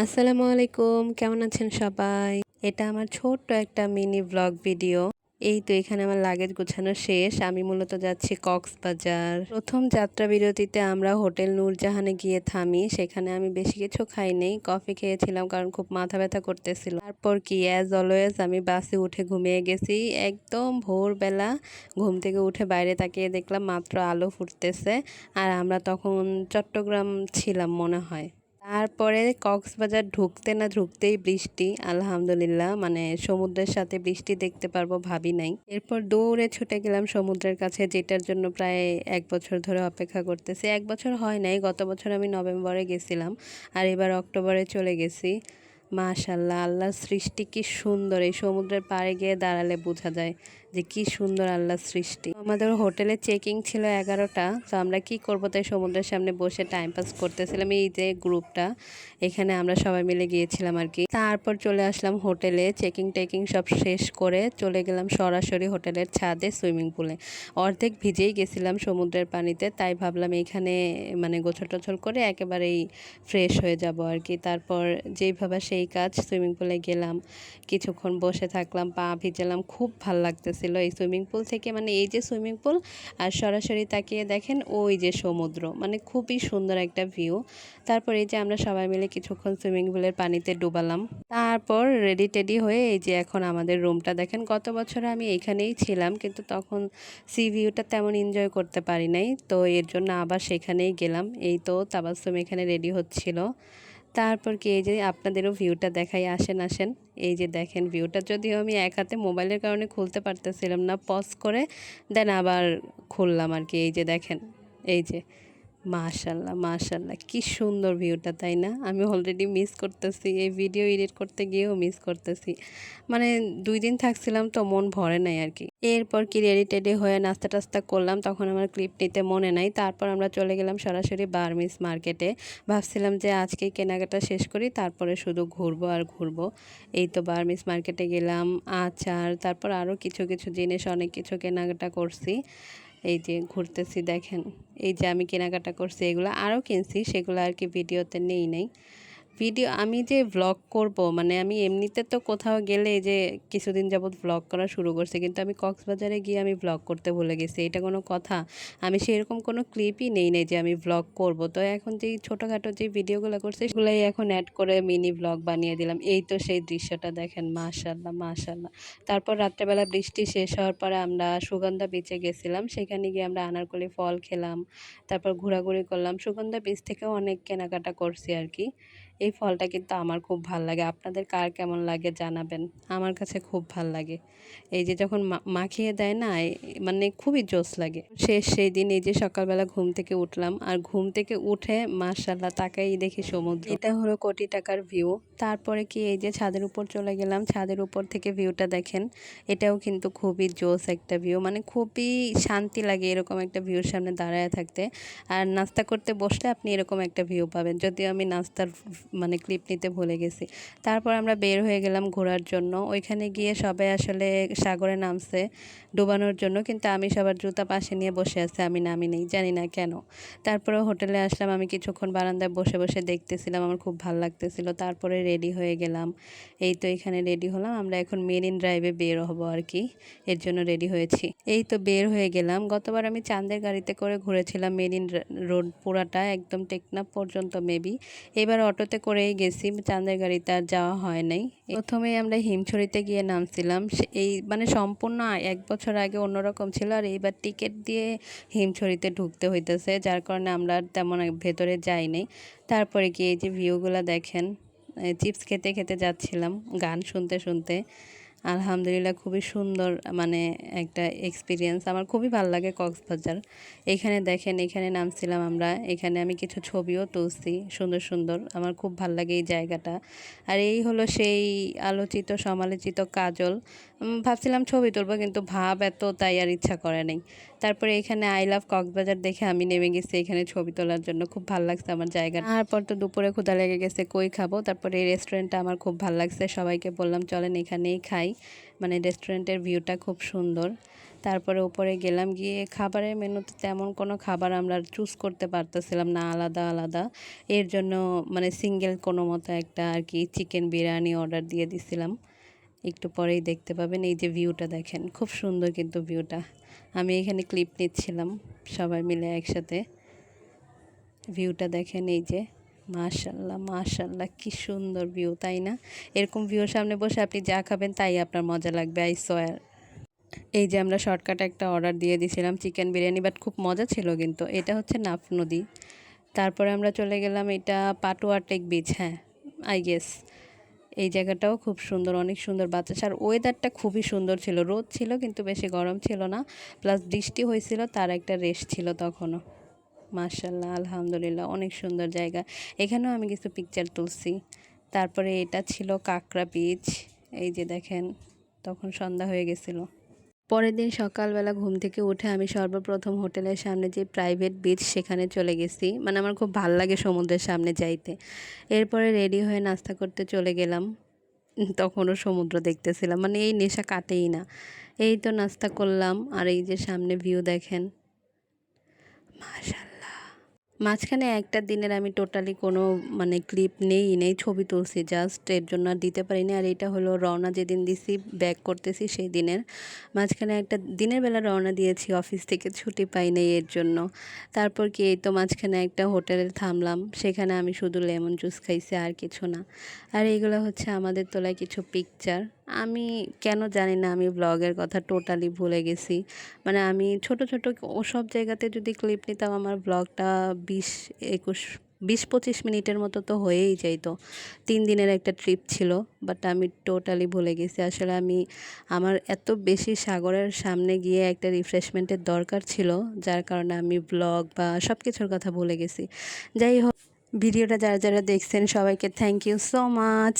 আসসালামু আলাইকুম, কেমন আছেন সবাই? এটা আমার ছোট্ট একটা মিনি ব্লগ ভিডিও। এই তো এখানে আমার লাগেজ গোছানো শেষ। আমি মূলত যাচ্ছি কক্সবাজার। প্রথম যাত্রা বিরতিতে আমরা হোটেল নূরজাহানে গিয়ে থামি। সেখানে আমি বেশি কিছু খাই নাই। কফি খেয়েছিলাম কারণ খুব মাথা ব্যথা করতেছিল। তারপর কি অ্যাজ অলওয়েজ আমি বাসে উঠে ঘুমিয়ে গেছি। একদম ভোরবেলা ঘুম থেকে উঠে বাইরে তাকিয়ে দেখলাম মাত্র আলো ফুটতেছে। আর আমরা তখন চট্টগ্রাম ছিলাম মনে হয়। তারপরে কক্সবাজার ঢুকতে না ঢুকতেই বৃষ্টি, আলহামদুলিল্লাহ, মানে সমুদ্রের সাথে বৃষ্টি দেখতে পারবো ভাবি নাই। এরপর দৌড়ে ছুটে গেলাম সমুদ্রের কাছে, যেটার জন্য প্রায় 1 বছর ধরে অপেক্ষা করতেছি। 1 বছর হয় নাই, গত বছর আমি নভেম্বরে গেছিলাম আর এবার অক্টোবরে চলে গেছি। মাশাল্লাহ, আল্লাহর সৃষ্টি কি সুন্দর! এই সমুদ্রের পাড়ে গিয়ে দাঁড়ালে বোঝা যায় যে কি সুন্দর আল্লাহর সৃষ্টি। আমাদের হোটেলে চেকিং ছিল 11টা। তো আমরা কি করব, তাই সমুদ্রের সামনে বসে টাইম পাস করতেছিলাম। এই যে গ্রুপটা, এখানে আমরা সবাই মিলে গিয়েছিলাম আর কি। তারপর চলে আসলাম হোটেলে, চেকিং টেকিং সব শেষ করে চলে গেলাম সরাসরি হোটেলের ছাদে সুইমিং পুলে। অর্ধেক ভিজেই গেছিলাম সমুদ্রের পানিতে, তাই ভাবলাম এইখানে মানে গোসল টোছল করে একেবারেই ফ্রেশ হয়ে যাব আর কি। তারপর যেইভাবে সেই কাজ, সুইমিং পুলে গেলাম, কিছুক্ষণ বসে থাকলাম, পা ভিজালাম, খুব ভাল লাগতেছিল এই সুইমিং পুল থেকে। মানে এই যে সুইমিং পুল আর সরাসরি তাকিয়ে দেখেন ওই যে সমুদ্র, মানে খুবই সুন্দর একটা ভিউ। তারপর এই যে আমরা সবাই মিলে কিছুক্ষণ সুইমিং পুলের পানিতে ডুবালাম। তারপর রেডি টেডি হয়ে এই যে এখন আমাদের রুমটা দেখেন। গত বছর আমি এখানেই ছিলাম, কিন্তু তখন সি ভিউটা তেমন এনজয় করতে পারি নাই, তো এর জন্য আবার সেখানেই গেলাম। এই তো তাবাসসুম এখানে রেডি হচ্ছিল। তারপর কি এই যে আপনাদেরও ভিউটা দেখাই, আসেন আসেন। এই যে দেখেন ভিউটা, যদিও আমি এক হাতে মোবাইলের কারণে খুলতে পারতেছিলাম না, পজ করে দেন আবার খুললাম আর কি। এই যে দেখেন, এই যে মাশাল্লাহ মাশাল্লাহ, কি সুন্দর ভিউটা, তাই না? আমি অলরেডি মিস করতেছি, এই ভিডিও এডিট করতে গিয়েও মিস করতেছি। মানে 2 দিন থাকছিলাম তো মন ভরে নাই আর কি। এরপর কি রেডি টেডি হয়ে নাস্তা টাস্তা করলাম, তখন আমার ক্লিপ নিতে মনে নাই। তারপর আমরা চলে গেলাম সরাসরি বার্মিজ মার্কেটে। ভাবছিলাম যে আজকেই কেনাকাটা শেষ করি, তারপরে শুধু ঘুরবো আর ঘুরবো। এই তো বার্মিজ মার্কেটে গেলাম, আচার, তারপর আরও কিছু কিছু জিনিস, অনেক কিছু কেনাকাটা করছি। এই যে ঘুরতেছি দেখেন, এই যে আমি কেনাকাটা করছি, এগুলো আরও কিনছি, সেগুলো আর কি ভিডিওতে নেই নাই। ভিডিও আমি যে ভ্লগ করব, মানে আমি এমনিতে তো কোথাও গেলে এই যে কিছুদিন যাবৎ ভ্লগ করা শুরু করছি, কিন্তু আমি কক্সবাজারে গিয়ে আমি ভ্লগ করতে ভুলে গেছি। এটা কোনো কথা? আমি সেরকম কোনো ক্লিপই নেই যে আমি ভ্লগ করব। তো এখন যেই ছোটোখাটো যে ভিডিওগুলো করছি সেগুলোই এখন অ্যাড করে মিনি ভ্লগ বানিয়ে দিলাম। এই তো সেই দৃশ্যটা দেখেন, মাশাল্লাহ মাশাল্লাহ। তারপর রাত্রেবেলা বৃষ্টি শেষ হওয়ার পরে আমরা সুগন্ধা বিচে গেছিলাম। সেখানে গিয়ে আমরা আনারকলি ফল খেলাম, তারপর ঘোরাঘুরি করলাম। সুগন্ধা বিচ থেকেও অনেক কেনাকাটা করছি আর কি। এই ফলটা কিন্তু আমার খুব ভাল লাগে। আপনাদের কার কেমন লাগে জানাবেন। আমার কাছে খুব ভাল লাগে। এই যে যখন মাখিয়ে দেয় না, মানে খুবই জোস লাগে। শেষ সেই দিন এই যে সকালবেলা ঘুম থেকে উঠলাম, আর ঘুম থেকে উঠে মাশাল্লাহ তাকাই দেখি সমুদ্র। এটা হলো কোটি টাকার ভিউ। তারপরে কি এই যে ছাদের উপর চলে গেলাম, ছাদের উপর থেকে ভিউটা দেখেন। এটাও কিন্তু খুবই জোস একটা ভিউ, মানে খুবই শান্তি লাগে এরকম একটা ভিউর সামনে দাঁড়ায় থাকতে। আর নাস্তা করতে বসলে আপনি এরকম একটা ভিউ পাবেন, যদিও আমি নাস্তার মানে ক্লিপ নিতে ভুলে গেছি। তারপর আমরা বের হয়ে গেলাম ঘোরার জন্য। ওইখানে গিয়ে সবাই আসলে সাগরে নামছে ডোবানোর জন্য, কিন্তু আমি সবার জুতা পাশে নিয়ে বসে আছে, আমি নামি নেই, জানি না কেন। তারপরে হোটেলে আসলাম, আমি কিছুক্ষণ বারান্দায় বসে বসে দেখতেছিলাম, আমার খুব ভালো লাগতেছিল। তারপরে রেডি হয়ে গেলাম। এই তো এখানে রেডি হলাম, আমরা এখন মেরিন ড্রাইভে বের হবো আর কি, এর জন্য রেডি হয়েছি। এই তো বের হয়ে গেলাম। গতবার আমি চাঁদের গাড়িতে করে ঘুরেছিলাম মেরিন রোড পুরাটা, একদম টেকনাফ পর্যন্ত মেবি। এবার অটোতে করেই গেছি, চাঁদের গাড়িতে আর যাওয়া হয় নাই। প্রথমেই আমরা হিমছড়িতে গিয়ে নামছিলাম। এই মানে সম্পূর্ণ 1 বছর আগে অন্যরকম ছিল, আর এইবার টিকিট দিয়ে হিমছড়িতে ঢুকতে হইতেছে, যার কারণে আমরা আর তেমন ভেতরে যাই নাই। তারপরে কি এই যে ভিউগুলো দেখেন, চিপস খেতে খেতে যাচ্ছিলাম, গান শুনতে শুনতে। আলহামদুলিল্লাহ, খুবই সুন্দর মানে একটা এক্সপিরিয়েন্স। আমার খুবই ভালো লাগে কক্সবাজার। এখানে দেখেন, এখানে নামছিলাম আমরা, এখানে আমি কিছু ছবিও তুলছি সুন্দর সুন্দর। আমার খুব ভালো লাগে এই জায়গাটা। আর এই হলো সেই আলোচিত সমালোচিত কাজল। ভাবছিলাম ছবি তুলবো, কিন্তু ভাব এত, তাই আর ইচ্ছা করে নাই। তারপরে এখানে আই লাভ কক্সবাজার দেখে আমি নেমে গেছি এখানে ছবি তোলার জন্য, খুব ভালো লাগছে আমার জায়গা। তারপর তো দুপুরে ক্ষুধা লেগে গেছে, কই খাবো। তারপরে এই রেস্টুরেন্টটা আমার খুব ভালো লাগছে, সবাইকে বললাম চলেন এখানেই খাই, মানে রেস্টুরেন্টের ভিউটা খুব সুন্দর। তারপরে উপরে গেলাম, গিয়ে খাবারের মেনুতে তেমন কোনো খাবার আমরা চুজ করতে পারতেছিলাম না আলাদা আলাদা। এর জন্য মানে সিঙ্গেল কোনো মতো একটা আর কি চিকেন বিরিয়ানি অর্ডার দিয়ে দিছিলাম। একটু পরেই দেখতে পাবেন, এই যে ভিউটা দেখেন, খুব সুন্দর কিন্তু ভিউটা। আমি এখানে ক্লিপ নিচ্ছিলাম সবাই মিলে একসাথে। ভিউটা দেখেন, এই যে মাশাল্লাহ মাশাল্লাহ, কি সুন্দর ভিউ, তাই না? এরকম ভিউর সামনে বসে আপনি যা খাবেন তাই আপনার মজা লাগবে, আই সোয়ার। এই যে আমরা শর্টকাট একটা অর্ডার দিয়ে দিয়েছিলাম চিকেন বিরিয়ানি, বাট খুব মজা ছিল কিন্তু। এটা হচ্ছে নাফ নদী। তারপরে আমরা চলে গেলাম, এটা পাটুয়া টেক বিচ, হ্যাঁ আই গেস। এই জায়গাটাও খুব সুন্দর, অনেক সুন্দর বাতাস, আর ওয়েদারটা খুবই সুন্দর ছিল। রোদ ছিল কিন্তু বেশি গরম ছিল না, প্লাস বৃষ্টি হয়েছিল, তার একটা রেশ ছিল তখনও। মাশাল্লাহ আলহামদুলিল্লাহ, অনেক সুন্দর জায়গা। এখানেও আমি কিছু পিকচার তুলছি। তারপরে এটা ছিল কাঁকড়া বিচ। এই যে দেখেন, তখন সন্ধ্যা হয়ে গেছিলো। পরের দিন সকালবেলা ঘুম থেকে উঠে আমি সর্বপ্রথম হোটেলের সামনে যে প্রাইভেট বিচ সেখানে চলে গেছি, মানে আমার খুব ভাল লাগে সমুদ্রের সামনে যাইতে। এরপরে রেডি হয়ে নাস্তা করতে চলে গেলাম। তখনও সমুদ্র দেখতেছিলাম, মানে এই নেশা কাটেই না। এই তো নাস্তা করলাম, আর এই যে সামনে ভিউ দেখেন, মাশাআল্লাহ। মাঝখানে একটা দিনের আমি টোটালি কোনো মানে ক্লিপ নেই ছবি তুলছি, জাস্ট এর জন্য আর দিতে পারিনি। আর এটা হলো রওনা যেদিন দিছি ব্যাক করতেছি সেই দিনের। মাঝখানে একটা দিনের বেলা রওনা দিয়েছি, অফিস থেকে ছুটি পাই নাই এর জন্য। তারপর কি এই তো মাঝখানে একটা হোটেলে থামলাম, সেখানে আমি শুধু লেমন জুস খাইছি, আর কিছু না। আর এইগুলো হচ্ছে আমাদের তোলায় কিছু পিকচার। আমি কেন জানি না আমি ব্লগের কথা টোটালি ভুলে গেছি। মানে আমি ছোট ছোট ওসব জায়গাতে যদি ক্লিপ নিতাম আমার ব্লগটা 20-25 মিনিটের মতো তো হয়েই যাইতো। 3 দিনের একটা ট্রিপ ছিল, বাট আমি টোটালি ভুলে গেছি। আসলে আমার এত বেশি সাগরের সামনে গিয়ে একটা রিফ্রেশমেন্টের দরকার ছিল, যার কারণে আমি ব্লগ বা সব কিছুর কথা ভুলে গেছি। যাই হোক, ভিডিওটা যারা যারা দেখছেন সবাইকে থ্যাংক ইউ সো মাচ।